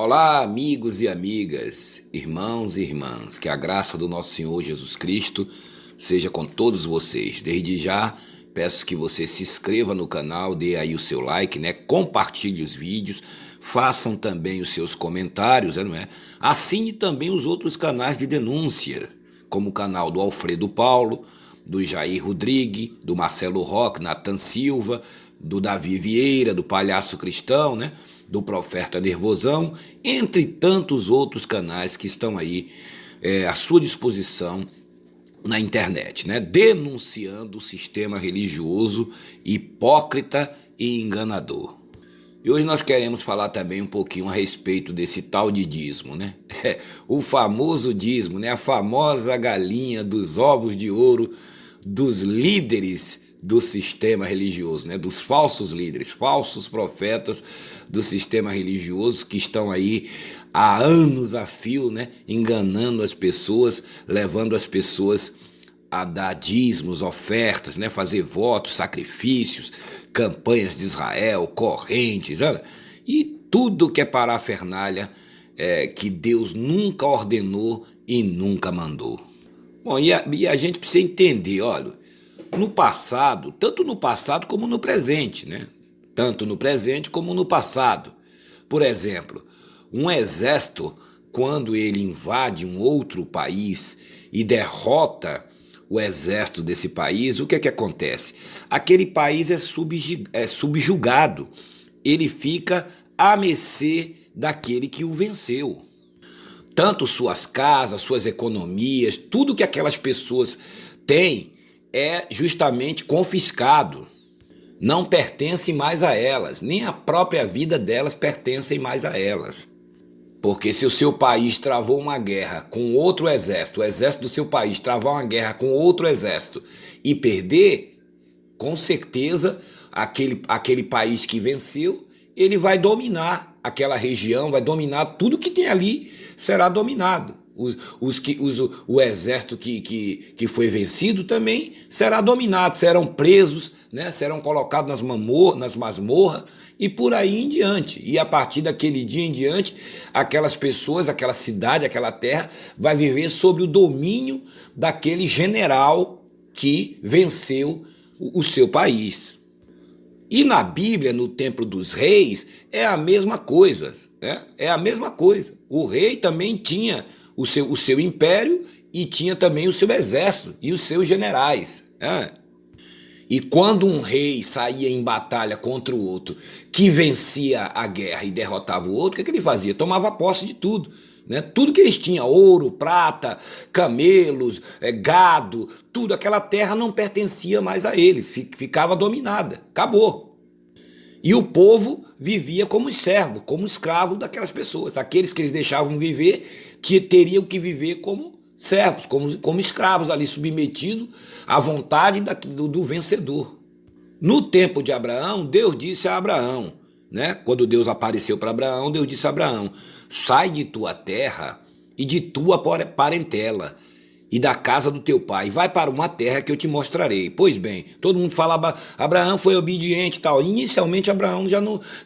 Olá, amigos e amigas, irmãos e irmãs, que a graça do nosso Senhor Jesus Cristo seja com todos vocês. Desde já, peço que você se inscreva no canal, dê aí o seu like, compartilhe os vídeos, façam também os seus comentários, não é? Assine também os outros canais de denúncia, como o canal do Alfredo Paulo, do Jair Rodrigues, do Marcelo Roque, Nathan Silva, do Davi Vieira, do Palhaço Cristão, do Profeta Nervosão, entre tantos outros canais que estão aí à sua disposição na internet, denunciando o sistema religioso hipócrita e enganador. E hoje nós queremos falar também um pouquinho a respeito desse tal de dízimo, o famoso dízimo, a famosa galinha dos ovos de ouro dos líderes do sistema religioso, dos falsos líderes, falsos profetas do sistema religioso que estão aí há anos a fio, enganando as pessoas, levando as pessoas a dar dízimos, ofertas, fazer votos, sacrifícios, campanhas de Israel, correntes, e tudo que é parafernália que Deus nunca ordenou e nunca mandou. Bom, e a gente precisa entender, olha, no passado, tanto no passado como no presente, tanto no presente como no passado. Por exemplo, um exército, quando ele invade um outro país e derrota o exército desse país, o que é que acontece? Aquele país é subjugado, ele fica à mercê daquele que o venceu. Tanto suas casas, suas economias, tudo que aquelas pessoas têm é justamente confiscado. Não pertence mais a elas, nem a própria vida delas pertence mais a elas. Porque se o seu país travou uma guerra com outro exército, o exército do seu país travar uma guerra com outro exército e perder, com certeza aquele país que venceu, ele vai dominar aquela região, vai dominar tudo que tem ali, será dominado. O exército que foi vencido também será dominado, serão presos, serão colocados nas masmorras e por aí em diante. E a partir daquele dia em diante, aquelas pessoas, aquela cidade, aquela terra vai viver sob o domínio daquele general que venceu o seu país. E na Bíblia, no tempo dos reis, é a mesma coisa, É a mesma coisa. O rei também tinha o seu império e tinha também o seu exército e os seus generais. E quando um rei saía em batalha contra o outro, que vencia a guerra e derrotava o outro, o que ele fazia? Tomava posse de tudo. Tudo que eles tinham, ouro, prata, camelos, gado, tudo, aquela terra não pertencia mais a eles, ficava dominada, acabou. E o povo vivia como servo, como escravo daquelas pessoas. Aqueles que eles deixavam viver teriam que viver como servos, como escravos ali, submetidos à vontade do vencedor. No tempo de Abraão, Deus disse a Abraão, quando Deus apareceu para Abraão, Deus disse a Abraão: sai de tua terra e de tua parentela e da casa do teu pai, vai para uma terra que eu te mostrarei. Pois bem, todo mundo fala, Abraão foi obediente e tal. Inicialmente Abraão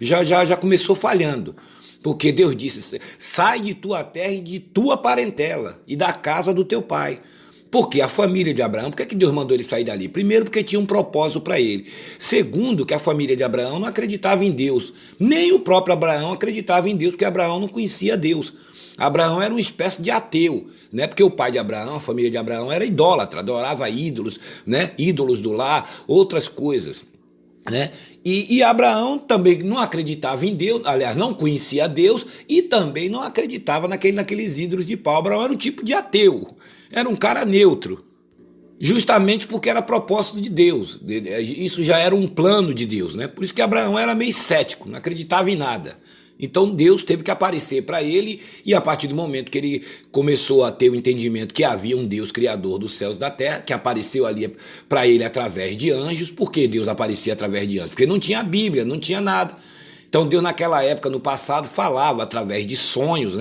já começou falhando, porque Deus disse: sai de tua terra e de tua parentela e da casa do teu pai. Porque a família de Abraão, por que Deus mandou ele sair dali? Primeiro, porque tinha um propósito para ele. Segundo, que a família de Abraão não acreditava em Deus. Nem o próprio Abraão acreditava em Deus, porque Abraão não conhecia Deus. Abraão era uma espécie de ateu, porque o pai de Abraão, a família de Abraão era idólatra, adorava ídolos, ídolos do lar, outras coisas. E Abraão também não acreditava em Deus, aliás, não conhecia Deus e também não acreditava naqueles ídolos de pau. Abraão era um tipo de ateu, era um cara neutro, justamente porque era propósito de Deus, isso já era um plano de Deus, por isso que Abraão era meio cético, não acreditava em nada. Então Deus teve que aparecer para ele e a partir do momento que ele começou a ter o entendimento que havia um Deus criador dos céus e da terra, que apareceu ali para ele através de anjos. Por que Deus aparecia através de anjos? Porque não tinha Bíblia, não tinha nada. Então Deus naquela época, no passado, falava através de sonhos,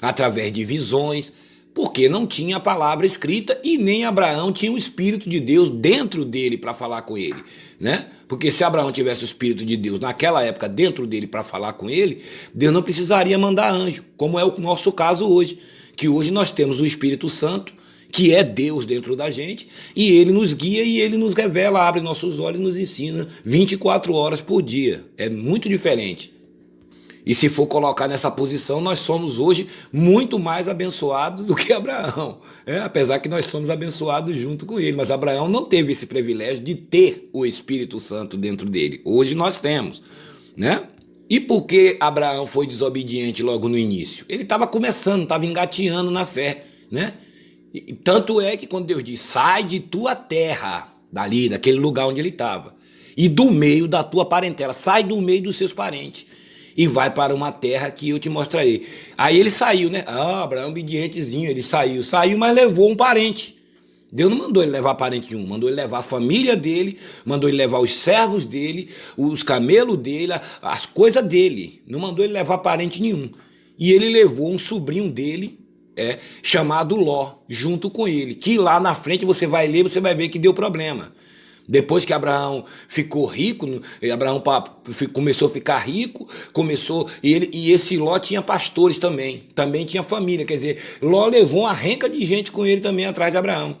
através de visões, Porque não tinha a palavra escrita e nem Abraão tinha o Espírito de Deus dentro dele para falar com ele, né? Porque se Abraão tivesse o Espírito de Deus naquela época dentro dele para falar com ele, Deus não precisaria mandar anjo, como é o nosso caso hoje, que hoje nós temos o Espírito Santo, que é Deus dentro da gente, e ele nos guia e ele nos revela, abre nossos olhos e nos ensina 24 horas por dia. É muito diferente. E se for colocar nessa posição, nós somos hoje muito mais abençoados do que Abraão. Apesar que nós somos abençoados junto com ele. Mas Abraão não teve esse privilégio de ter o Espírito Santo dentro dele. Hoje nós temos, né? E por que Abraão foi desobediente logo no início? Ele estava começando, estava engateando na fé, né? E tanto é que quando Deus diz, sai de tua terra, dali, daquele lugar onde ele estava, e do meio da tua parentela, sai do meio dos seus parentes, e vai para uma terra que eu te mostrarei. Aí ele saiu, né? Abraão obedientezinho, ele saiu, mas levou um parente. Deus não mandou ele levar parente nenhum, mandou ele levar a família dele, mandou ele levar os servos dele, os camelos dele, as coisas dele. Não mandou ele levar parente nenhum. E ele levou um sobrinho dele, chamado Ló, junto com ele, que lá na frente você vai ler, você vai ver que deu problema. Depois que Abraão ficou rico, Abraão começou a ficar rico, e esse Ló tinha pastores também tinha família, quer dizer, Ló levou uma renca de gente com ele também atrás de Abraão.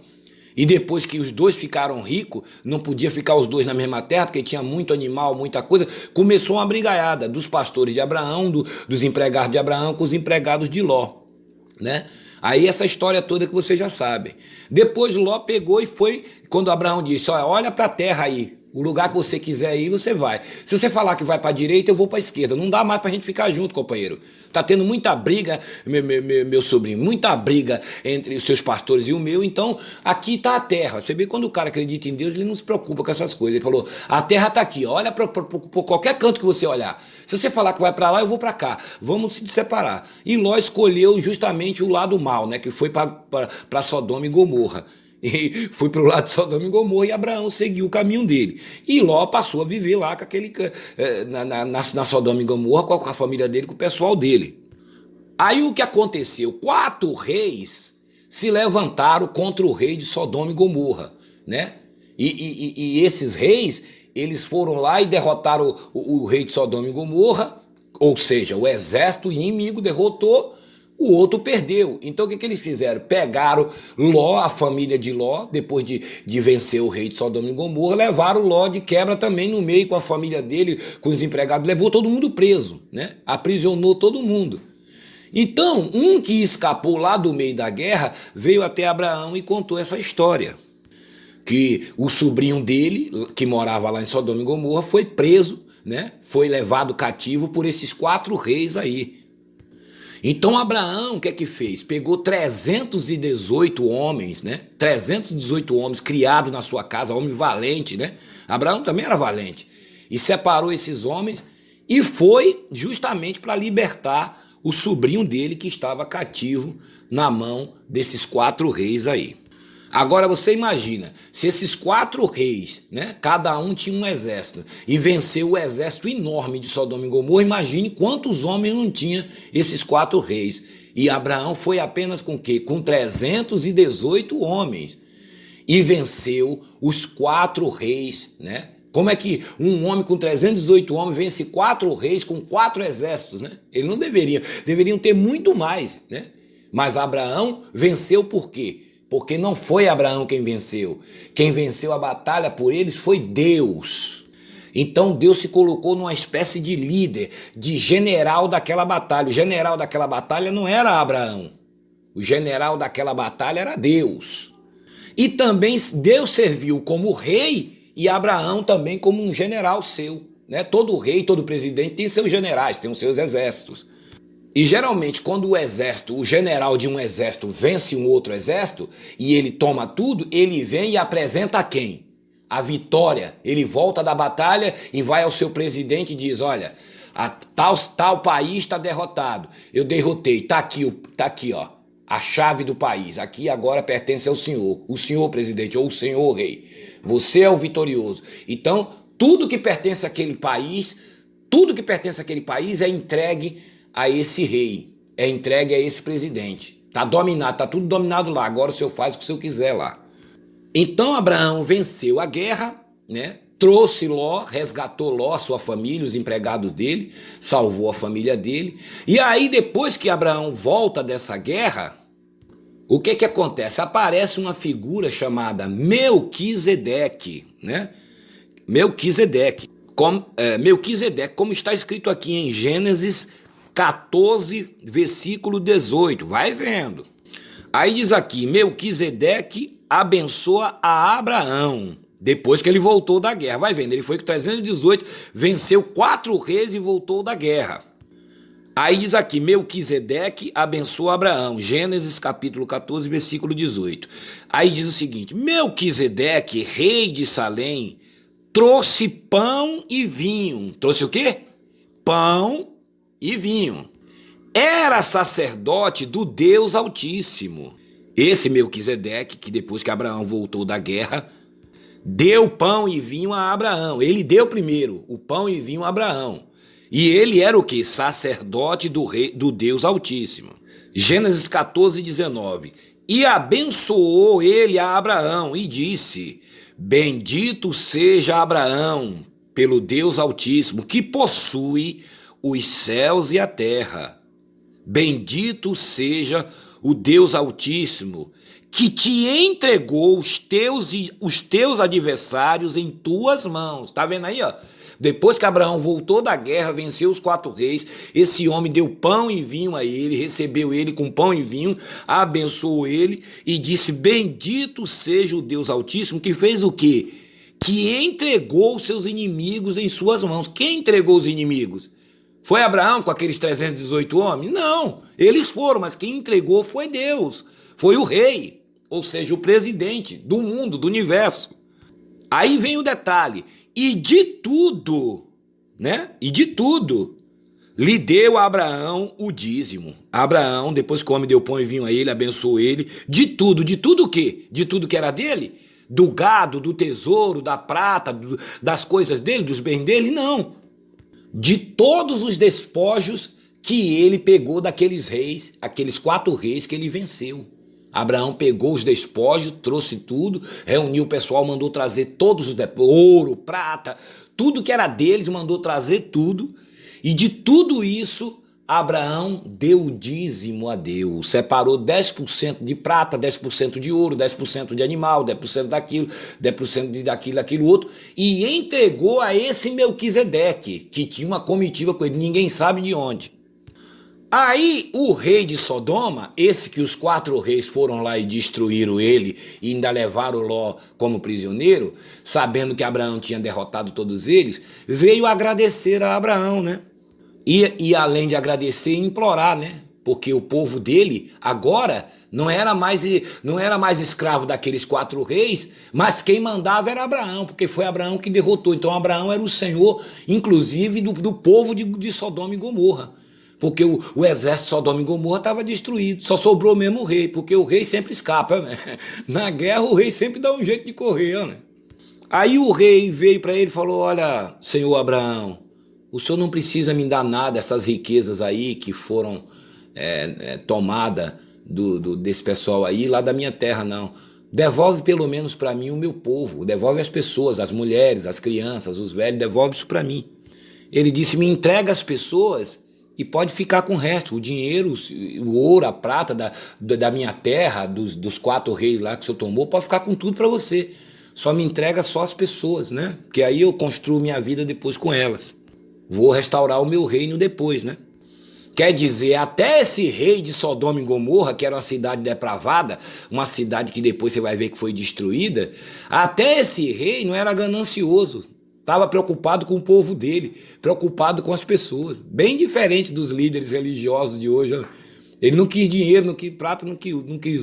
E depois que os dois ficaram ricos, não podia ficar os dois na mesma terra, porque tinha muito animal, muita coisa, começou uma brigaiada dos pastores de Abraão, dos empregados de Abraão com os empregados de Ló, né? Aí essa história toda que vocês já sabem. Depois Ló pegou e foi, quando Abraão disse, olha para a terra aí, o lugar que você quiser ir, você vai. Se você falar que vai para a direita, eu vou para a esquerda. Não dá mais para a gente ficar junto, companheiro. Tá tendo muita briga, meu sobrinho, muita briga entre os seus pastores e o meu, então aqui tá a terra. Você vê, quando o cara acredita em Deus, ele não se preocupa com essas coisas. Ele falou, a terra tá aqui, olha para qualquer canto que você olhar. Se você falar que vai para lá, eu vou para cá. Vamos se separar. E Ló escolheu justamente o lado mal, né, que foi para Sodoma e Gomorra. E foi para o lado de Sodoma e Gomorra, e Abraão seguiu o caminho dele. E Ló passou a viver lá com na Sodoma e Gomorra, com a família dele, com o pessoal dele. Aí o que aconteceu? 4 reis se levantaram contra o rei de Sodoma e Gomorra, né? E esses reis, eles foram lá e derrotaram o rei de Sodoma e Gomorra, ou seja, o exército inimigo derrotou, o outro perdeu. Então o que eles fizeram? Pegaram Ló, a família de Ló, depois de vencer o rei de Sodoma e Gomorra, levaram Ló de quebra também no meio com a família dele, com os empregados, levou todo mundo preso, né? Aprisionou todo mundo. Então, um que escapou lá do meio da guerra veio até Abraão e contou essa história. Que o sobrinho dele, que morava lá em Sodoma e Gomorra, foi preso, né? Foi levado cativo por esses 4 reis aí. Então Abraão, o que é que fez? Pegou 318 homens, né? 318 homens criados na sua casa, homem valente, né? Abraão também era valente. E separou esses homens e foi justamente para libertar o sobrinho dele que estava cativo na mão desses 4 reis aí. Agora você imagina, se esses 4 reis, né, cada um tinha um exército, e venceu o exército enorme de Sodoma e Gomorra, imagine quantos homens não tinha esses 4 reis. E Abraão foi apenas com o quê? Com 318 homens. E venceu os 4 reis, né? Como é que um homem com 318 homens vence 4 reis com 4 exércitos, né? Ele não deveriam ter muito mais, né? Mas Abraão venceu por quê? Porque não foi Abraão quem venceu. Quem venceu a batalha por eles foi Deus. Então Deus se colocou numa espécie de líder, de general daquela batalha. O general daquela batalha não era Abraão. O general daquela batalha era Deus. E também Deus serviu como rei e Abraão também como um general seu, né? Todo rei, todo presidente tem seus generais, tem os seus exércitos. E geralmente quando o general de um exército vence um outro exército e ele toma tudo, ele vem e apresenta a quem? A vitória. Ele volta da batalha e vai ao seu presidente e diz, olha, tal país está derrotado, eu derrotei, tá aqui, ó, a chave do país, aqui agora pertence ao senhor, o senhor presidente ou o senhor rei, você é o vitorioso. Então tudo que pertence àquele país é entregue a esse rei, é entregue a esse presidente. Tá dominado, tá tudo dominado lá. Agora o senhor faz o que o senhor quiser lá. Então Abraão venceu a guerra, né? Trouxe Ló, resgatou Ló, sua família, os empregados dele, salvou a família dele. E aí depois que Abraão volta dessa guerra, o que que acontece? Aparece uma figura chamada Melquisedeque, né? Melquisedeque, como está escrito aqui em Gênesis 14, versículo 18. Vai vendo. Aí diz aqui, Melquisedeque abençoa a Abraão, depois que ele voltou da guerra. Vai vendo, ele foi com 318, venceu 4 reis e voltou da guerra. Aí diz aqui, Melquisedeque abençoa Abraão, Gênesis capítulo 14, versículo 18. Aí diz o seguinte, Melquisedeque, rei de Salém, trouxe pão e vinho. Trouxe o quê? Pão e vinho. Era sacerdote do Deus Altíssimo. Esse Melquisedeque, que depois que Abraão voltou da guerra, deu pão e vinho a Abraão. Ele deu primeiro o pão e vinho a Abraão. E ele era o quê? Sacerdote do Deus Altíssimo. Gênesis 14, 19. E abençoou ele a Abraão e disse, bendito seja Abraão pelo Deus Altíssimo, que possui os céus e a terra. Bendito seja o Deus Altíssimo, que te entregou os teus adversários em tuas mãos. Tá vendo aí, ó? Depois que Abraão voltou da guerra, venceu os 4 reis, esse homem deu pão e vinho a ele, recebeu ele com pão e vinho, abençoou ele e disse, bendito seja o Deus Altíssimo, que fez o quê? Que entregou os seus inimigos em suas mãos. Quem entregou os inimigos? Foi Abraão com aqueles 318 homens? Não, eles foram, mas quem entregou foi Deus, foi o rei, ou seja, o presidente do mundo, do universo. Aí vem o detalhe, e de tudo, né? E de tudo, lhe deu a Abraão o dízimo. Abraão, depois que o homem deu pão e vinho a ele, abençoou ele, de tudo o quê? De tudo que era dele? Do gado, do tesouro, da prata, das coisas dele, dos bens dele? Não. De todos os despojos que ele pegou daqueles reis, aqueles 4 reis que ele venceu. Abraão pegou os despojos, trouxe tudo, reuniu o pessoal, mandou trazer todos os despojos, ouro, prata, tudo que era deles, mandou trazer tudo. E de tudo isso, Abraão deu o dízimo a Deus, separou 10% de prata, 10% de ouro, 10% de animal, 10% daquilo, 10% daquilo outro, e entregou a esse Melquisedeque, que tinha uma comitiva com ele, ninguém sabe de onde. Aí o rei de Sodoma, esse que os 4 reis foram lá e destruíram ele e ainda levaram Ló como prisioneiro, sabendo que Abraão tinha derrotado todos eles, veio agradecer a Abraão, né? E além de agradecer, implorar, né? Porque o povo dele agora não era mais escravo daqueles 4 reis, mas quem mandava era Abraão, porque foi Abraão que derrotou. Então Abraão era o senhor, inclusive, do povo de Sodoma e Gomorra. Porque o exército de Sodoma e Gomorra estava destruído, só sobrou mesmo o rei, porque o rei sempre escapa, né? Na guerra o rei sempre dá um jeito de correr, né? Aí o rei veio para ele e falou, olha, senhor Abraão, o senhor não precisa me dar nada, essas riquezas aí que foram tomadas desse pessoal aí, lá da minha terra, não. Devolve pelo menos para mim o meu povo, devolve as pessoas, as mulheres, as crianças, os velhos, devolve isso para mim. Ele disse, me entrega as pessoas e pode ficar com o resto, o dinheiro, o ouro, a prata da minha terra, dos 4 reis lá que o senhor tomou, pode ficar com tudo para você. Só me entrega só as pessoas, né? Porque aí eu construo minha vida depois com elas. Vou restaurar o meu reino depois, né? Quer dizer, até esse rei de Sodoma e Gomorra, que era uma cidade depravada, uma cidade que depois você vai ver que foi destruída, até esse rei não era ganancioso. Estava preocupado com o povo dele, preocupado com as pessoas. Bem diferente dos líderes religiosos de hoje. Ele não quis dinheiro, não quis prata, não quis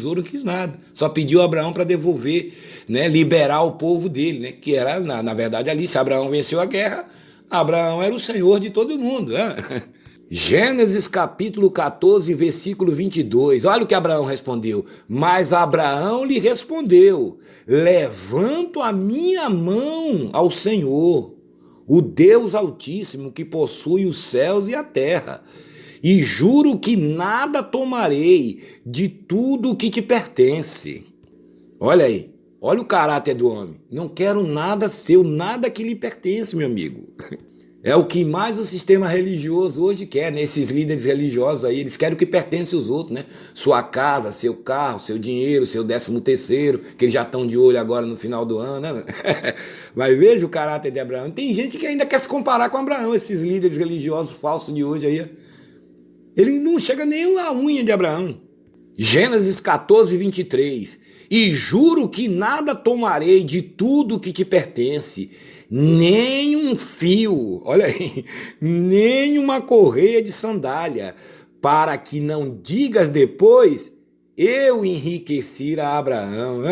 ouro, não quis nada. Só pediu a Abraão para devolver, né, liberar o povo dele, né, que era, na verdade, ali, se Abraão venceu a guerra, Abraão era o senhor de todo mundo. Né? Gênesis capítulo 14, versículo 22. Olha o que Abraão respondeu. Mas Abraão lhe respondeu, levanto a minha mão ao Senhor, o Deus Altíssimo que possui os céus e a terra, e juro que nada tomarei de tudo que te pertence. Olha aí, olha o caráter do homem. Não quero nada seu, nada que lhe pertence, meu amigo. É o que mais o sistema religioso hoje quer, né? Esses líderes religiosos aí, eles querem o que pertence aos outros, né? Sua casa, seu carro, seu dinheiro, seu 13º, que eles já estão de olho agora no final do ano, né? Mas veja o caráter de Abraão. Tem gente que ainda quer se comparar com Abraão, esses líderes religiosos falsos de hoje aí. Ele não chega nem a unha de Abraão. Gênesis 14, 23. E juro que nada tomarei de tudo que te pertence, nem um fio, olha aí, nem uma correia de sandália, para que não digas depois, eu enriqueci a Abraão.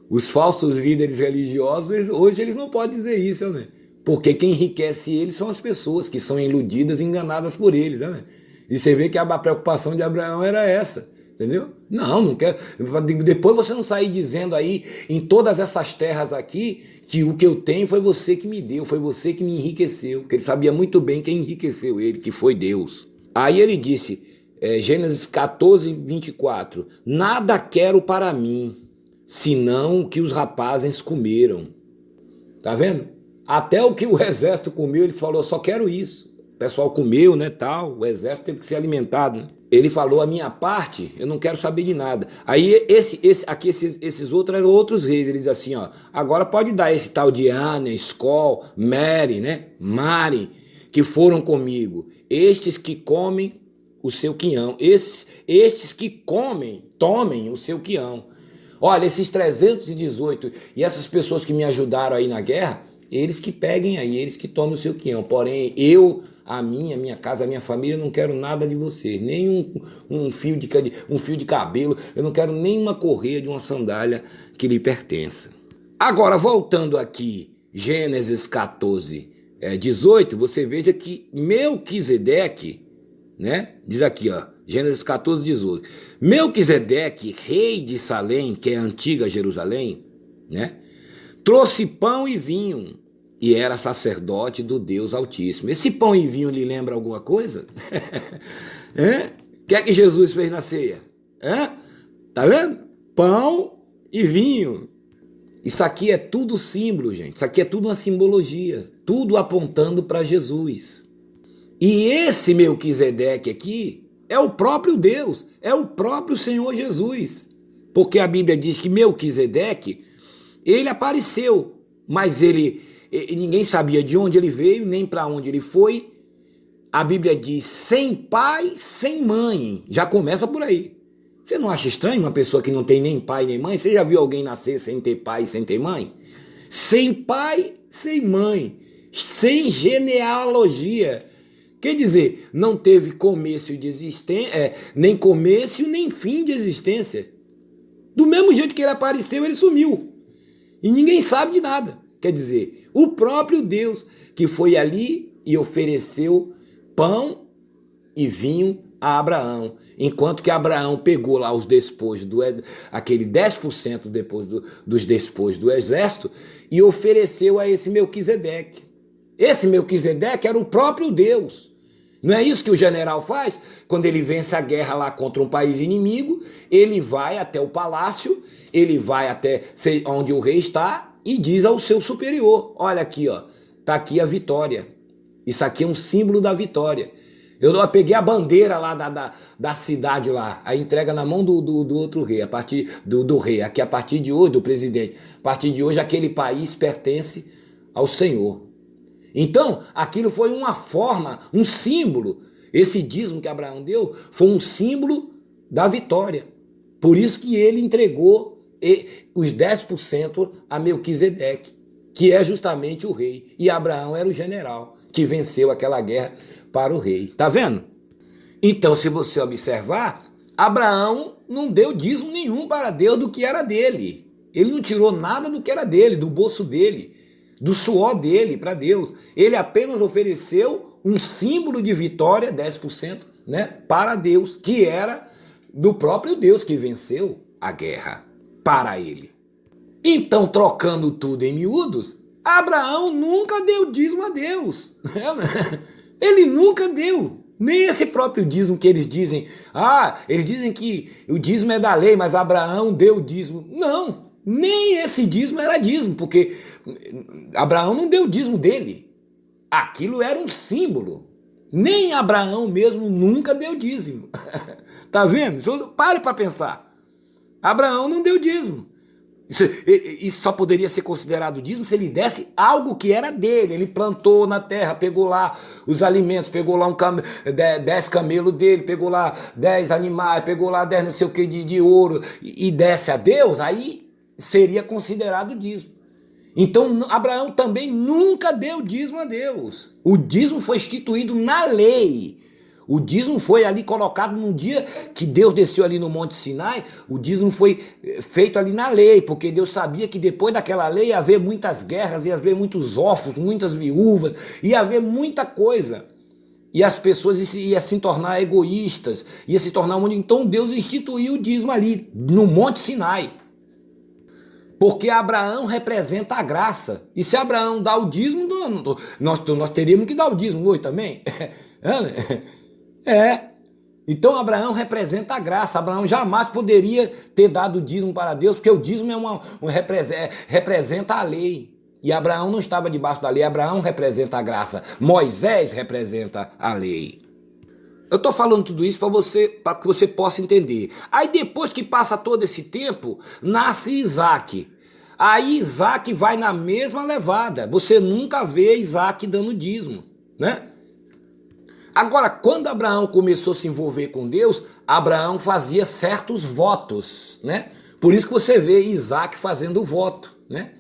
Os falsos líderes religiosos, hoje eles não podem dizer isso, né? Porque quem enriquece eles são as pessoas que são iludidas e enganadas por eles, né? E você vê que a preocupação de Abraão era essa, entendeu? Não quero. Depois você não sair dizendo aí, em todas essas terras aqui, que o que eu tenho foi você que me deu, foi você que me enriqueceu. Porque ele sabia muito bem quem enriqueceu ele, que foi Deus. Aí ele disse, Gênesis 14, 24, nada quero para mim, senão o que os rapazes comeram. Tá vendo? Até o que o exército comeu, ele falou, só quero isso. O pessoal comeu, né, tal, o exército teve que ser alimentado, né? Ele falou, a minha parte, eu não quero saber de nada. Aí esses outros reis, eles assim, ó, agora pode dar esse tal de Ana, Skol, Mary, né, Mari, que foram comigo. Estes que comem o seu quinhão, estes que comem, tomem o seu quinhão. Olha, esses 318 e essas pessoas que me ajudaram aí na guerra, eles que peguem aí, eles que tomem o seu quinhão. Porém, eu, a minha casa, a minha família, não quero nada de vocês. Nem um fio de cabelo, eu não quero nem uma correia de uma sandália que lhe pertença. Agora, voltando aqui, Gênesis 14, 18, você veja que Melquisedeque, né? Diz aqui, ó, Gênesis 14, 18. Melquisedeque, rei de Salém, que é a antiga Jerusalém, né? Trouxe pão e vinho e era sacerdote do Deus Altíssimo. Esse pão e vinho lhe lembra alguma coisa? O que é que Jesus fez na ceia? Tá vendo? Pão e vinho. Isso aqui é tudo símbolo, gente. Isso aqui é tudo uma simbologia. Tudo apontando para Jesus. E esse Melquisedeque aqui é o próprio Deus. É o próprio Senhor Jesus. Porque a Bíblia diz que Melquisedeque, ele apareceu, mas ninguém sabia de onde ele veio, nem para onde ele foi. A Bíblia diz sem pai, sem mãe. Já começa por aí. Você não acha estranho uma pessoa que não tem nem pai nem mãe? Você já viu alguém nascer sem ter pai e sem ter mãe? Sem pai, sem mãe. Sem genealogia. Quer dizer, não teve começo de existência, nem começo nem fim de existência. Do mesmo jeito que ele apareceu, ele sumiu. E ninguém sabe de nada. Quer dizer, o próprio Deus que foi ali e ofereceu pão e vinho a Abraão. Enquanto que Abraão pegou lá os despojos, aquele 10% depois dos despojos do exército, e ofereceu a esse Melquisedeque. Esse Melquisedeque era o próprio Deus. Não é isso que o general faz? Quando ele vence a guerra lá contra um país inimigo, ele vai até o palácio, ele vai até onde o rei está e diz ao seu superior, olha aqui, ó, tá aqui a vitória. Isso aqui é um símbolo da vitória. Eu peguei a bandeira lá da cidade lá, a entrega na mão do outro rei, a partir do rei, aqui a partir de hoje, do presidente. A partir de hoje aquele país pertence ao Senhor. Então, aquilo foi uma forma, um símbolo. Esse dízimo que Abraão deu foi um símbolo da vitória. Por isso que ele entregou os 10% a Melquisedeque, que é justamente o rei. E Abraão era o general que venceu aquela guerra para o rei. Tá vendo? Então, se você observar, Abraão não deu dízimo nenhum para Deus do que era dele. Ele não tirou nada do que era dele, do bolso dele, do suor dele para Deus. Ele apenas ofereceu um símbolo de vitória, 10%, né, para Deus, que era do próprio Deus que venceu a guerra para ele. Então, trocando tudo em miúdos, Abraão nunca deu dízimo a Deus. Ele nunca deu. Nem esse próprio dízimo que eles dizem, eles dizem que o dízimo é da lei, mas Abraão deu o dízimo. Não, nem esse dízimo era dízimo, porque Abraão não deu o dízimo dele. Aquilo era um símbolo. Nem Abraão mesmo nunca deu dízimo. Tá vendo? Pare para pensar. Abraão não deu dízimo. Isso só poderia ser considerado dízimo se ele desse algo que era dele. Ele plantou na terra, pegou lá os alimentos, pegou lá 10 camelos dele, pegou lá 10 animais, pegou lá 10 não sei o que de ouro e desse a Deus, aí seria considerado dízimo. Então Abraão também nunca deu dízimo a Deus. O dízimo foi instituído na lei. O dízimo foi ali colocado no dia que Deus desceu ali no Monte Sinai. O dízimo foi feito ali na lei, porque Deus sabia que depois daquela lei ia haver muitas guerras, ia haver muitos órfãos, muitas viúvas, ia haver muita coisa. E as pessoas iam se tornar egoístas, ia se tornar um... Então Deus instituiu o dízimo ali, no Monte Sinai. Porque Abraão representa a graça. E se Abraão dá o dízimo, nós teríamos que dar o dízimo hoje também. Então Abraão representa a graça. Abraão jamais poderia ter dado o dízimo para Deus, porque o dízimo representa a lei. E Abraão não estava debaixo da lei, Abraão representa a graça. Moisés representa a lei. Eu estou falando tudo isso para que você possa entender. Aí depois que passa todo esse tempo, nasce Isaac. Aí Isaac vai na mesma levada. Você nunca vê Isaac dando dízimo, né? Agora, quando Abraão começou a se envolver com Deus, Abraão fazia certos votos, né? Por isso que você vê Isaac fazendo voto, né?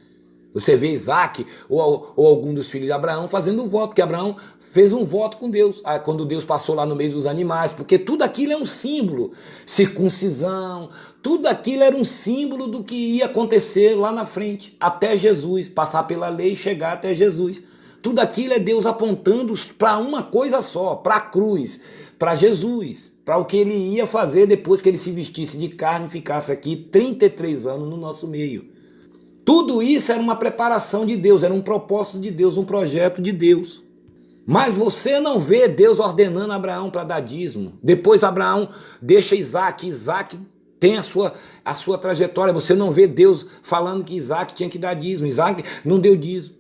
Você vê Isaac ou algum dos filhos de Abraão fazendo um voto, porque Abraão fez um voto com Deus, quando Deus passou lá no meio dos animais, porque tudo aquilo é um símbolo, circuncisão, tudo aquilo era um símbolo do que ia acontecer lá na frente, até Jesus, passar pela lei e chegar até Jesus. Tudo aquilo é Deus apontando para uma coisa só, para a cruz, para Jesus, para o que ele ia fazer depois que ele se vestisse de carne e ficasse aqui 33 anos no nosso meio. Tudo isso era uma preparação de Deus, era um propósito de Deus, um projeto de Deus. Mas você não vê Deus ordenando Abraão para dar dízimo. Depois Abraão deixa Isaac, Isaac tem a sua trajetória. Você não vê Deus falando que Isaac tinha que dar dízimo, Isaac não deu dízimo.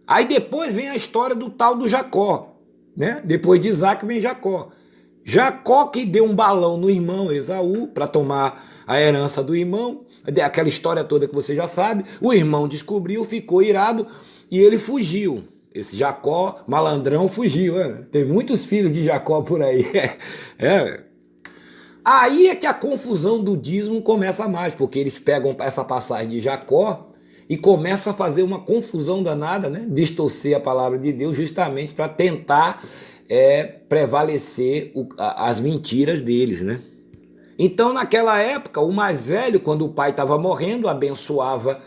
Aí depois vem a história do tal do Jacó, né? Depois de Isaac vem Jacó. Jacó que deu um balão no irmão Esaú para tomar a herança do irmão, aquela história toda que você já sabe. O irmão descobriu, ficou irado e ele fugiu. Esse Jacó, malandrão, fugiu. Tem muitos filhos de Jacó por aí. Aí é que a confusão do dízimo começa mais, porque eles pegam essa passagem de Jacó e começam a fazer uma confusão danada, né? Distorcer a palavra de Deus justamente para tentar prevalecer as mentiras deles, né? Então naquela época o mais velho, quando o pai estava morrendo, abençoava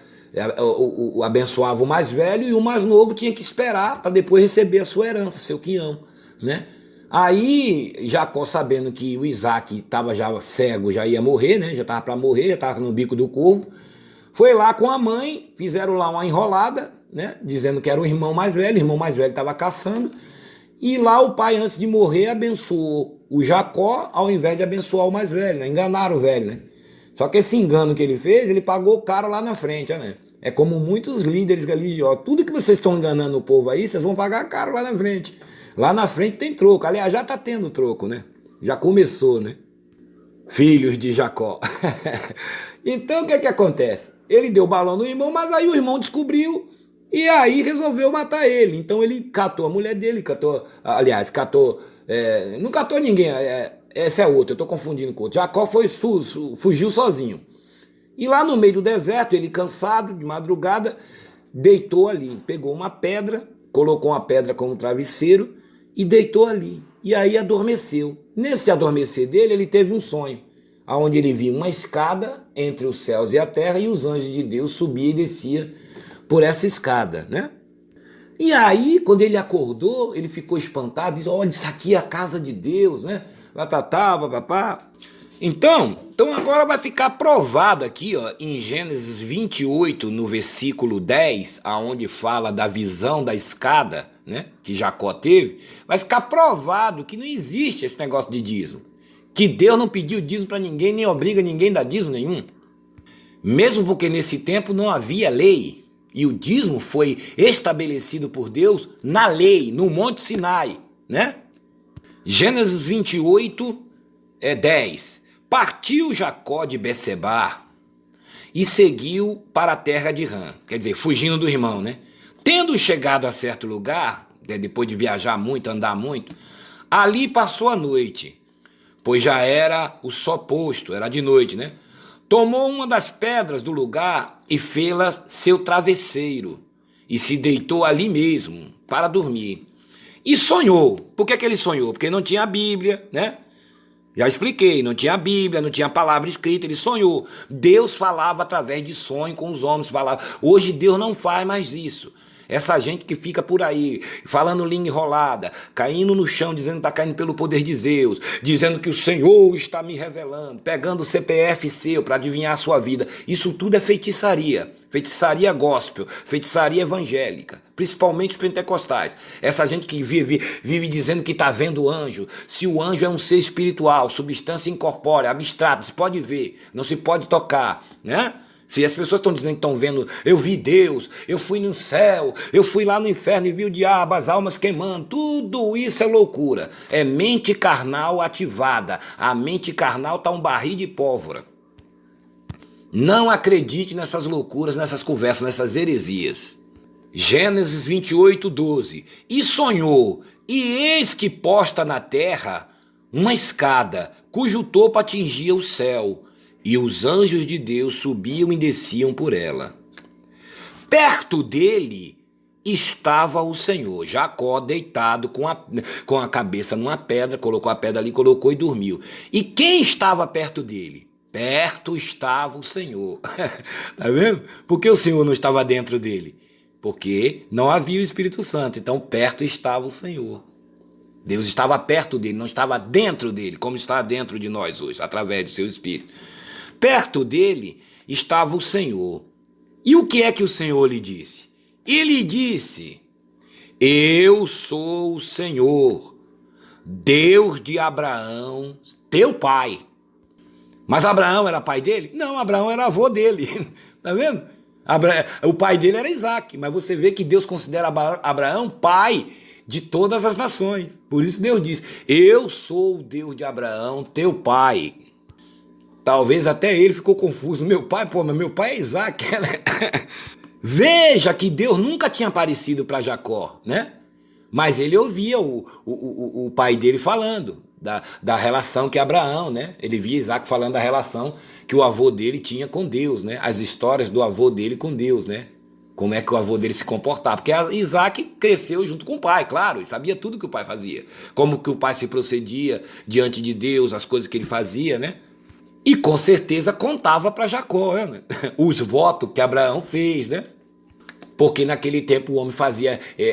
o mais velho, e o mais novo tinha que esperar para depois receber a sua herança, seu quinhão, né? Aí Jacó, sabendo que o Isaac estava já cego, já ia morrer, né? Já estava para morrer, já estava no bico do corvo, foi lá com a mãe, fizeram lá uma enrolada, né? Dizendo que era o irmão mais velho estava caçando. E lá o pai, antes de morrer, abençoou o Jacó ao invés de abençoar o mais velho, né? Enganaram o velho, né? Só que esse engano que ele fez, ele pagou caro lá na frente, né? É como muitos líderes religiosos. Tudo que vocês estão enganando o povo aí, vocês vão pagar caro lá na frente. Lá na frente tem troco. Aliás, já está tendo troco, né? Já começou, né? Filhos de Jacó. Então o que acontece? Ele deu balão no irmão, mas aí o irmão descobriu e aí resolveu matar ele. Então ele catou a mulher dele, não catou ninguém, essa é outra, eu estou confundindo com outro. Jacó fugiu sozinho. E lá no meio do deserto, ele cansado, de madrugada, deitou ali, pegou uma pedra, colocou uma pedra como travesseiro e deitou ali. E aí adormeceu. Nesse adormecer dele, ele teve um sonho, onde ele viu uma escada entre os céus e a terra, e os anjos de Deus subiam e desciam por essa escada, né? E aí, quando ele acordou, ele ficou espantado, disse, olha, isso aqui é a casa de Deus, né? Papapá. Então agora vai ficar provado aqui, ó, em Gênesis 28, no versículo 10, aonde fala da visão da escada, né, que Jacó teve, vai ficar provado que não existe esse negócio de dízimo. Que Deus não pediu dízimo para ninguém, nem obriga ninguém a dar dízimo nenhum. Mesmo porque nesse tempo não havia lei. E o dízimo foi estabelecido por Deus na lei, no Monte Sinai, né? Gênesis 28, 10. Partiu Jacó de Becebá e seguiu para a terra de Rã. Quer dizer, fugindo do irmão, né? Tendo chegado a certo lugar, depois de viajar muito, andar muito, ali passou a noite, pois já era o sol posto, era de noite, né? Tomou uma das pedras do lugar e fê-la seu travesseiro, e se deitou ali mesmo para dormir. E sonhou. Por que ele sonhou? Porque não tinha a Bíblia, né? Já expliquei, não tinha a Bíblia, não tinha palavra escrita, ele sonhou. Deus falava através de sonho com os homens. Falava. Hoje Deus não faz mais isso. Essa gente que fica por aí, falando língua enrolada, caindo no chão, dizendo que está caindo pelo poder de Zeus, dizendo que o Senhor está me revelando, pegando o CPF seu para adivinhar a sua vida. Isso tudo é feitiçaria. Feitiçaria gospel, feitiçaria evangélica, principalmente os pentecostais. Essa gente que vive dizendo que está vendo anjo. Se o anjo é um ser espiritual, substância incorpórea, abstrato, se pode ver, não se pode tocar, né? Se as pessoas estão dizendo que estão vendo, eu vi Deus, eu fui no céu, eu fui lá no inferno e vi o diabo, as almas queimando, tudo isso é loucura. É mente carnal ativada. A mente carnal está um barril de pólvora. Não acredite nessas loucuras, nessas conversas, nessas heresias. Gênesis 28, 12. E sonhou, e eis que posta na terra uma escada, cujo topo atingia o céu, e os anjos de Deus subiam e desciam por ela. Perto dele estava o Senhor, Jacó deitado com a cabeça numa pedra, colocou a pedra ali, colocou e dormiu. E quem estava perto dele? Perto estava o Senhor. Tá vendo? Por que o Senhor não estava dentro dele? Porque não havia o Espírito Santo, então perto estava o Senhor. Deus estava perto dele, não estava dentro dele, como está dentro de nós hoje, através de seu Espírito. Perto dele estava o Senhor. E o que é que o Senhor lhe disse? Ele disse: eu sou o Senhor, Deus de Abraão, teu pai. Mas Abraão era pai dele? Não, Abraão era avô dele. Tá vendo? O pai dele era Isaac, mas você vê que Deus considera Abraão pai de todas as nações. Por isso Deus diz: eu sou o Deus de Abraão, teu pai. Talvez até ele ficou confuso. Meu pai, mas meu pai é Isaac. Veja que Deus nunca tinha aparecido para Jacó, né? Mas ele ouvia o pai dele falando da relação que Abraão, né? Ele via Isaac falando da relação que o avô dele tinha com Deus, né? As histórias do avô dele com Deus, né? Como é que o avô dele se comportava. Porque Isaac cresceu junto com o pai, claro, e sabia tudo que o pai fazia. Como que o pai se procedia diante de Deus, as coisas que ele fazia, né? E com certeza contava para Jacó, né? Os votos que Abraão fez, né? Porque naquele tempo o homem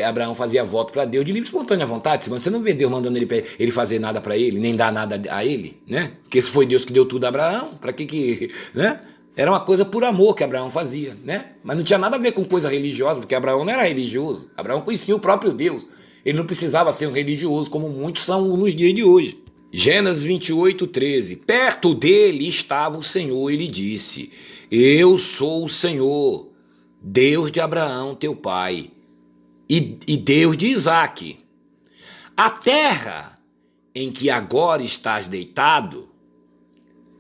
Abraão fazia voto para Deus de livre e espontânea vontade. Se você não vê Deus mandando ele fazer nada para ele, nem dar nada a ele, né? Porque se foi Deus que deu tudo a Abraão, para que, né? Era uma coisa por amor que Abraão fazia, né? Mas não tinha nada a ver com coisa religiosa, porque Abraão não era religioso. Abraão conhecia o próprio Deus. Ele não precisava ser um religioso como muitos são nos dias de hoje. Gênesis 28, 13. Perto dele estava o Senhor e lhe disse: eu sou o Senhor, Deus de Abraão, teu pai, e Deus de Isaque. A terra em que agora estás deitado,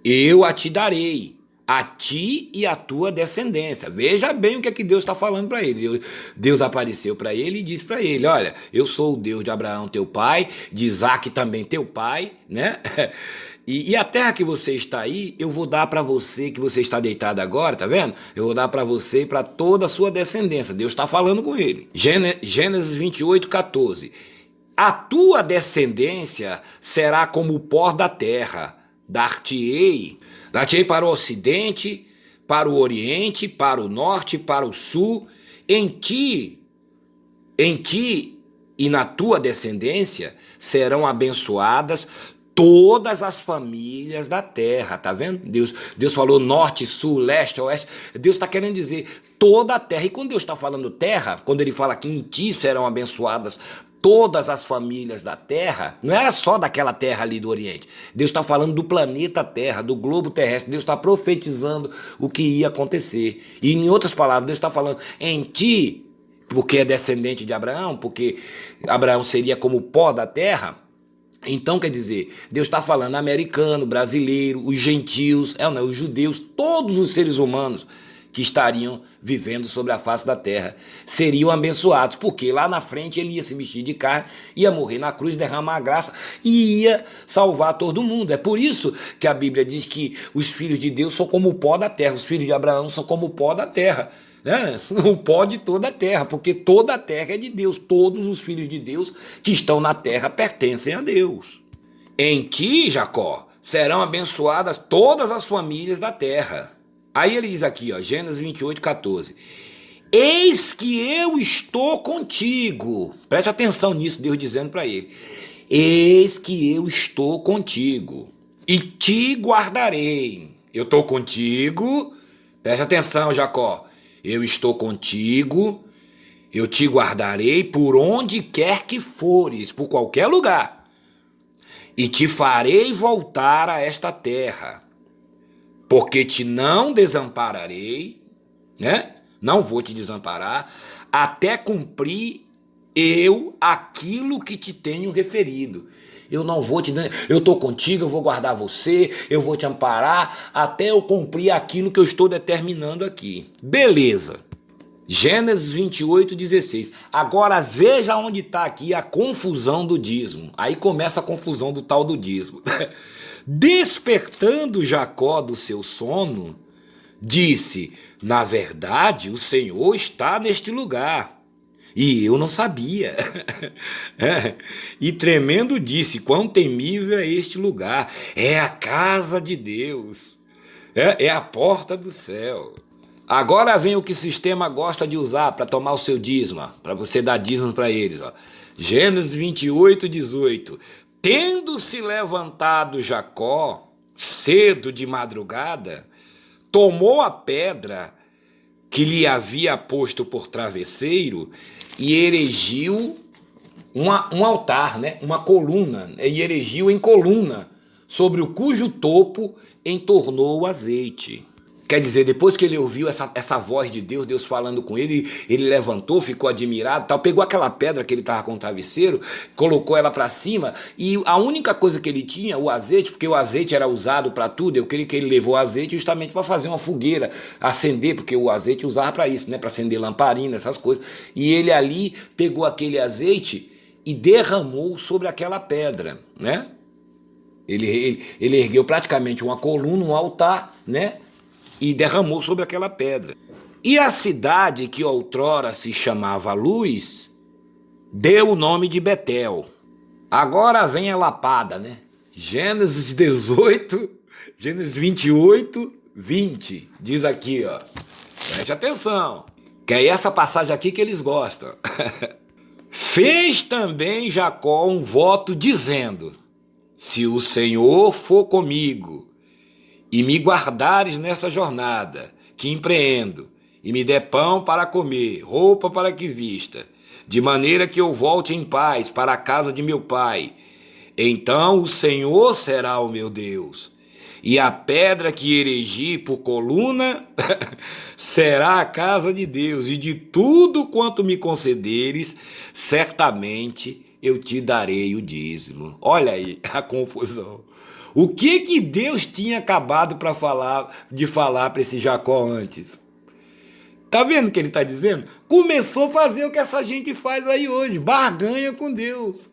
eu a te darei, a ti e a tua descendência. Veja bem o que é que Deus está falando para ele. Deus apareceu para ele e disse para ele: olha, eu sou o Deus de Abraão, teu pai, de Isaque também teu pai, né? E a terra que você está aí, eu vou dar para você, que você está deitado agora, tá vendo? Eu vou dar para você e para toda a sua descendência. Deus está falando com ele. Gênesis 28, 14. A tua descendência será como o pó da terra. Dar-te-ei para o ocidente, para o oriente, para o norte, para o sul. Em ti e na tua descendência serão abençoadas todas as famílias da terra, tá vendo? Deus falou norte, sul, leste, oeste. Deus está querendo dizer toda a terra. E quando Deus está falando terra, quando ele fala que em ti serão abençoadas todas as famílias da terra, não era só daquela terra ali do Oriente. Deus está falando do planeta Terra, do globo terrestre. Deus está profetizando o que ia acontecer. E em outras palavras, Deus está falando em ti, porque é descendente de Abraão, porque Abraão seria como o pó da terra. Então, quer dizer, Deus está falando americano, brasileiro, os gentios, os judeus, todos os seres humanos que estariam vivendo sobre a face da terra seriam abençoados, porque lá na frente ele ia se vestir de carne, ia morrer na cruz, derramar a graça e ia salvar todo mundo. É por isso que a Bíblia diz que os filhos de Deus são como o pó da terra, os filhos de Abraão são como o pó da terra. O pó de toda a terra, porque toda a terra é de Deus, todos os filhos de Deus que estão na terra pertencem a Deus. Em ti, Jacó, serão abençoadas todas as famílias da terra. Aí ele diz aqui, Gênesis 28, 14. Eis que eu estou contigo. Preste atenção nisso, Deus dizendo para ele. Eis que eu estou contigo e te guardarei. Eu estou contigo, preste atenção, Jacó. Eu estou contigo, eu te guardarei por onde quer que fores, por qualquer lugar, e te farei voltar a esta terra, porque te não desampararei, Não vou te desamparar, até cumprir eu aquilo que te tenho referido. Eu não vou eu estou contigo, eu vou guardar você, eu vou te amparar até eu cumprir aquilo que eu estou determinando aqui. Beleza. Gênesis 28, 16. Agora veja onde está aqui a confusão do dízimo. Aí começa a confusão do tal do dízimo. Despertando Jacó do seu sono, disse: na verdade, o Senhor está neste lugar. E eu não sabia. E tremendo disse: quão temível é este lugar. É a casa de Deus. É a porta do céu. Agora vem o que o sistema gosta de usar para tomar o seu dízimo, para você dar dízimo para eles. Gênesis 28, 18. Tendo-se levantado Jacó, cedo de madrugada, tomou a pedra que lhe havia posto por travesseiro e erigiu um altar, uma coluna, e erigiu em coluna, sobre o cujo topo entornou o azeite. Quer dizer, depois que ele ouviu essa voz de Deus, Deus falando com ele, ele levantou, ficou admirado, tal, pegou aquela pedra que ele estava com o travesseiro, colocou ela para cima, e a única coisa que ele tinha, o azeite, porque o azeite era usado para tudo, eu creio que ele levou o azeite justamente para fazer uma fogueira, acender, porque o azeite usava para isso, para acender lamparina, essas coisas. E ele ali pegou aquele azeite e derramou sobre aquela pedra, Ele ergueu praticamente uma coluna, um altar, e derramou sobre aquela pedra. E a cidade que outrora se chamava Luz, deu o nome de Betel. Agora vem a lapada, Gênesis 18, Gênesis 28, 20. Diz aqui, preste atenção, que é essa passagem aqui que eles gostam. Fez também Jacó um voto dizendo: se o Senhor for comigo e me guardares nessa jornada que empreendo, e me der pão para comer, roupa para que vista, de maneira que eu volte em paz para a casa de meu pai, então o Senhor será o meu Deus, e a pedra que erigi por coluna será a casa de Deus, e de tudo quanto me concederes, certamente eu te darei o dízimo. Olha aí a confusão. O que Deus tinha acabado de falar para esse Jacó antes? Tá vendo o que ele está dizendo? Começou a fazer o que essa gente faz aí hoje, barganha com Deus.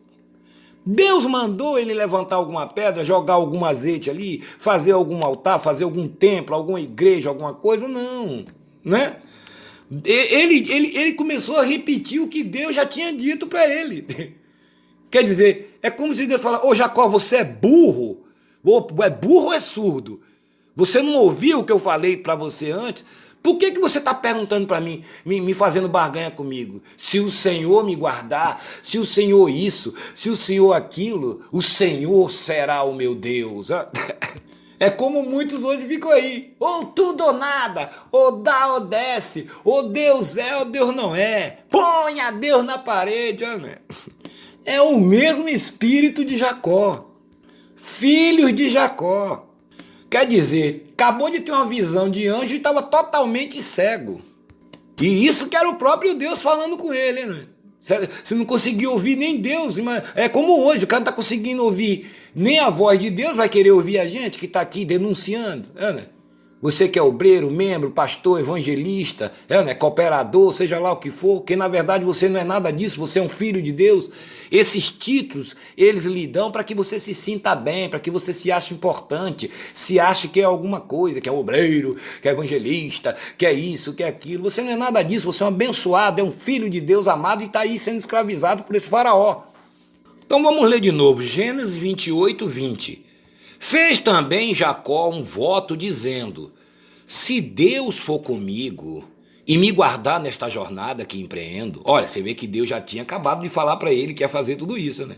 Deus mandou ele levantar alguma pedra, jogar algum azeite ali, fazer algum altar, fazer algum templo, alguma igreja, alguma coisa? Não, Ele começou a repetir o que Deus já tinha dito para ele. Quer dizer, é como se Deus falasse: ô Jacó, você é burro? É burro ou é surdo? Você não ouviu o que eu falei para você antes? Por que você está perguntando para mim, me fazendo barganha comigo? Se o Senhor me guardar, se o Senhor isso, se o Senhor aquilo, o Senhor será o meu Deus. É como muitos hoje ficam aí, ou tudo ou nada, ou dá ou desce, ou Deus é ou Deus não é. Ponha Deus na parede. É o mesmo espírito de Jacó, filhos de Jacó. Quer dizer, acabou de ter uma visão de anjo e estava totalmente cego. E isso que era o próprio Deus falando com ele, né? Você não conseguiu ouvir nem Deus. É como hoje, o cara não está conseguindo ouvir nem a voz de Deus, vai querer ouvir a gente que está aqui denunciando. Né? Você que é obreiro, membro, pastor, evangelista, cooperador, seja lá o que for, que na verdade você não é nada disso, você é um filho de Deus. Esses títulos, eles lhe dão para que você se sinta bem, para que você se ache importante, se ache que é alguma coisa, que é obreiro, que é evangelista, que é isso, que é aquilo. Você não é nada disso, você é um abençoado, é um filho de Deus amado e está aí sendo escravizado por esse faraó. Então vamos ler de novo, Gênesis 28, 20. Fez também Jacó um voto dizendo: se Deus for comigo e me guardar nesta jornada que empreendo, olha, você vê que Deus já tinha acabado de falar para ele que ia fazer tudo isso, né?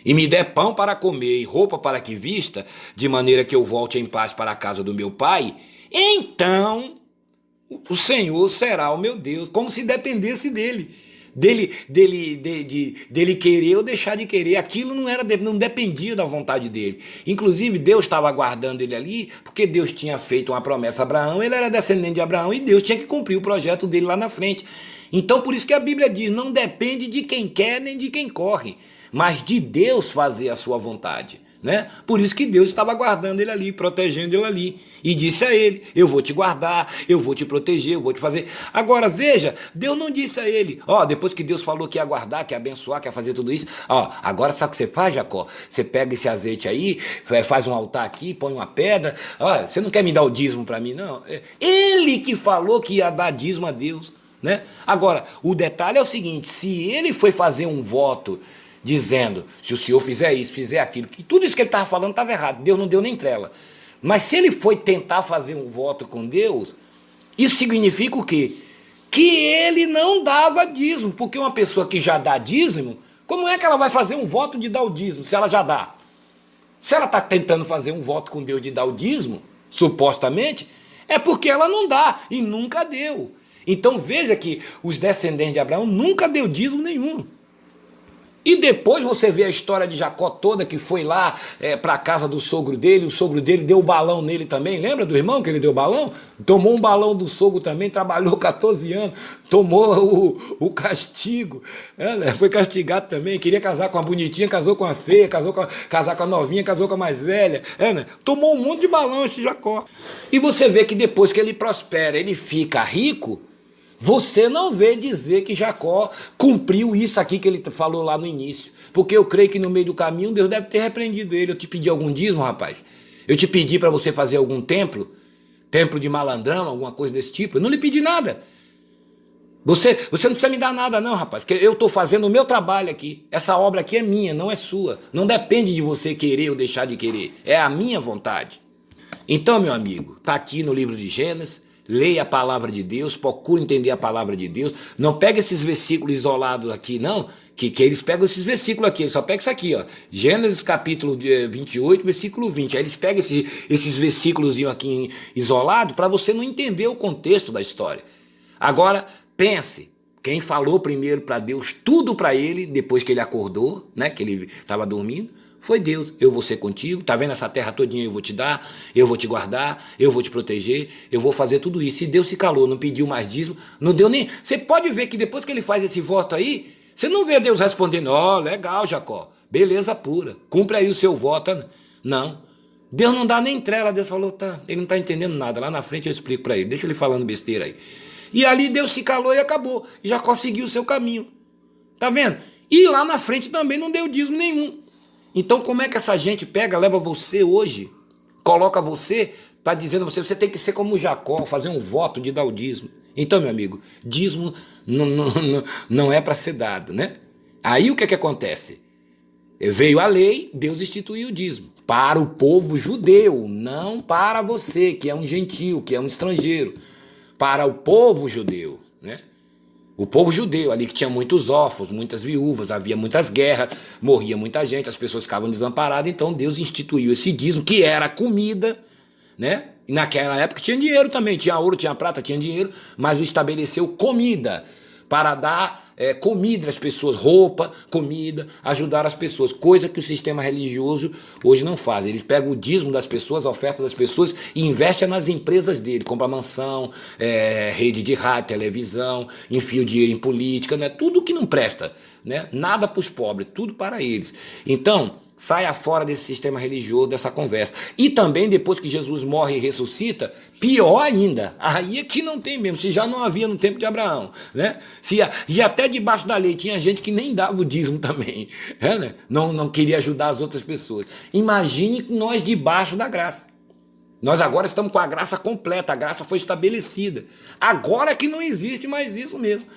E me der pão para comer e roupa para que vista, de maneira que eu volte em paz para a casa do meu pai, então o Senhor será o meu Deus, como se dependesse dele. Dele querer ou deixar de querer. Aquilo não dependia da vontade dele. Inclusive, Deus estava aguardando ele ali, porque Deus tinha feito uma promessa a Abraão, ele era descendente de Abraão, e Deus tinha que cumprir o projeto dele lá na frente. Então, por isso que a Bíblia diz, não depende de quem quer nem de quem corre, mas de Deus fazer a sua vontade. Né? Por isso que Deus estava guardando ele ali, protegendo ele ali, e disse a ele: eu vou te guardar, eu vou te proteger, eu vou te fazer. Agora veja, Deus não disse a ele, depois que Deus falou que ia guardar, que ia abençoar, que ia fazer tudo isso, agora sabe o que você faz, Jacó? Você pega esse azeite aí, faz um altar aqui, põe uma pedra, você não quer me dar o dízimo para mim, não? Ele que falou que ia dar dízimo a Deus, né? Agora, o detalhe é o seguinte: se ele foi fazer um voto dizendo, se o senhor fizer isso, fizer aquilo, que tudo isso que ele estava falando estava errado, Deus não deu nem trela. Mas se ele foi tentar fazer um voto com Deus, isso significa o quê? Que ele não dava dízimo, porque uma pessoa que já dá dízimo, como é que ela vai fazer um voto de dar o dízimo, se ela já dá? Se ela está tentando fazer um voto com Deus de dar o dízimo, supostamente, é porque ela não dá, e nunca deu. Então veja que os descendentes de Abraão nunca deu dízimo nenhum. E depois você vê a história de Jacó toda, que foi lá para a casa do sogro dele, o sogro dele deu o balão nele também, lembra do irmão que ele deu o balão? Tomou um balão do sogro também, trabalhou 14 anos, tomou o castigo, foi castigado também, queria casar com a bonitinha, casou com a feia, casar com a novinha, casou com a mais velha, tomou um monte de balão esse Jacó. E você vê que depois que ele prospera, ele fica rico, você não vê dizer que Jacó cumpriu isso aqui que ele falou lá no início. Porque eu creio que no meio do caminho Deus deve ter repreendido ele. Eu te pedi algum dízimo, rapaz? Eu te pedi para você fazer algum templo de malandrão, alguma coisa desse tipo? Eu não lhe pedi nada. Você não precisa me dar nada não, rapaz, que eu estou fazendo o meu trabalho aqui. Essa obra aqui é minha, não é sua. Não depende de você querer ou deixar de querer. É a minha vontade. Então, meu amigo, está aqui no livro de Gênesis. Leia a palavra de Deus, procure entender a palavra de Deus. Não pega esses versículos isolados aqui, não, que eles pegam esses versículos aqui, eles só pegam isso aqui, Gênesis capítulo 28, versículo 20. Aí eles pegam esses versículos aqui isolados para você não entender o contexto da história. Agora, pense, quem falou primeiro para Deus tudo para ele, depois que ele acordou, né, que ele estava dormindo, foi Deus. Eu vou ser contigo, tá vendo essa terra todinha eu vou te dar, eu vou te guardar, eu vou te proteger, eu vou fazer tudo isso. E Deus se calou, não pediu mais dízimo, não deu nem... Você pode ver que depois que ele faz esse voto aí, você não vê Deus respondendo, legal, Jacó, beleza pura, cumpre aí o seu voto. Não, Deus não dá nem trela. Deus falou, tá, ele não está entendendo nada, lá na frente eu explico para ele, deixa ele falando besteira aí. E ali Deus se calou e acabou, e Jacó seguiu o seu caminho, tá vendo? E lá na frente também não deu dízimo nenhum. Então como é que essa gente pega, leva você hoje, coloca você, está dizendo a você, você tem que ser como Jacó, fazer um voto de dar o dízimo. Então, meu amigo, dízimo não é para ser dado, né? Aí o que acontece? Veio a lei, Deus instituiu o dízimo para o povo judeu, não para você, que é um gentio, que é um estrangeiro. para o povo judeu, né? O povo judeu ali que tinha muitos órfãos, muitas viúvas, havia muitas guerras, morria muita gente, as pessoas ficavam desamparadas, então Deus instituiu esse dízimo, que era comida, né? E naquela época tinha dinheiro também, tinha ouro, tinha prata, tinha dinheiro, mas estabeleceu comida para dar comida às pessoas, roupa, comida, ajudar as pessoas, coisa que o sistema religioso hoje não faz. Eles pegam o dízimo das pessoas, a oferta das pessoas e investem nas empresas dele, compra mansão, rede de rádio, televisão, enfia o dinheiro em política, né? Tudo que não presta, né? Nada para os pobres, tudo para eles. Então, saia fora desse sistema religioso, dessa conversa. E também, depois que Jesus morre e ressuscita, pior ainda, aí é que não tem mesmo, se já não havia no tempo de Abraão, né? E até debaixo da lei tinha gente que nem dava o dízimo também, né? Não queria ajudar as outras pessoas. Imagine nós debaixo da graça. Nós agora estamos com a graça completa, a graça foi estabelecida. Agora é que não existe mais isso mesmo.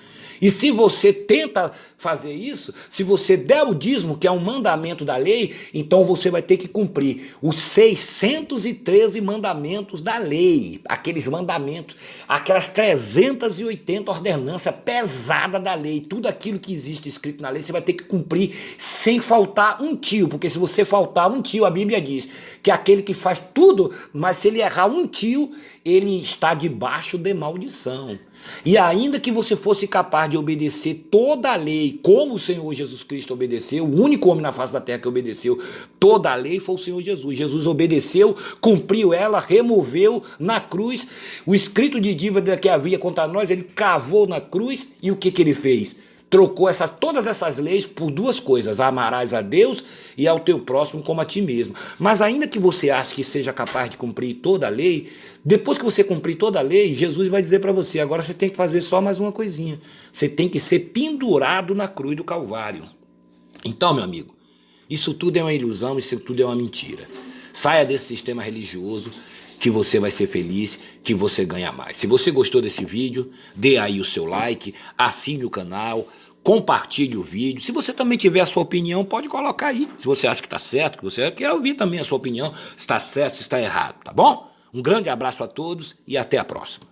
E se você tenta fazer isso, se você der o dízimo, que é um mandamento da lei, então você vai ter que cumprir os 613 mandamentos da lei. Aqueles mandamentos, aquelas 380 ordenanças pesadas da lei. Tudo aquilo que existe escrito na lei, você vai ter que cumprir sem faltar um tio. Porque se você faltar um tio, a Bíblia diz que aquele que faz tudo, mas se ele errar um tio, ele está debaixo de maldição. E ainda que você fosse capaz de obedecer toda a lei, como o Senhor Jesus Cristo obedeceu, o único homem na face da terra que obedeceu toda a lei foi o Senhor Jesus. Jesus obedeceu, cumpriu ela, removeu na cruz o escrito de dívida que havia contra nós, ele cavou na cruz e o que ele fez? Trocou todas essas leis por duas coisas: amarás a Deus e ao teu próximo como a ti mesmo. Mas ainda que você ache que seja capaz de cumprir toda a lei, depois que você cumprir toda a lei, Jesus vai dizer para você: agora você tem que fazer só mais uma coisinha. Você tem que ser pendurado na cruz do Calvário. Então, meu amigo, isso tudo é uma ilusão, isso tudo é uma mentira. Saia desse sistema religioso, que você vai ser feliz, que você ganha mais. Se você gostou desse vídeo, dê aí o seu like, assine o canal, compartilhe o vídeo. Se você também tiver a sua opinião, pode colocar aí. Se você acha que está certo, que você quer ouvir também a sua opinião, se está certo, se está errado, tá bom? Um grande abraço a todos e até a próxima.